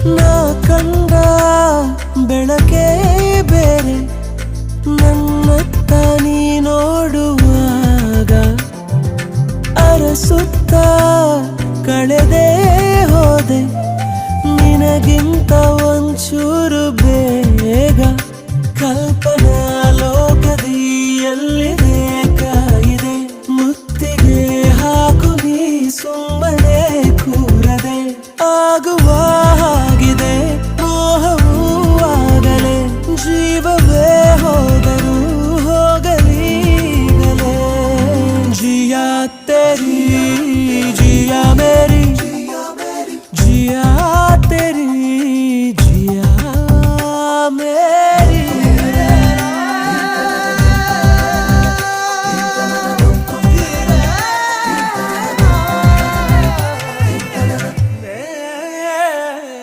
ನಾ ಕಂಡ ಬೆಳಕೇ ಬೇರೆ ನನ್ನತ್ತ ನೀ ನೋಡುವಾಗ ಅರಸುತ್ತ ಕಳೆದೇ ಹೋದೆ ನಿನಗಿಂತ ಒಂಚೂರು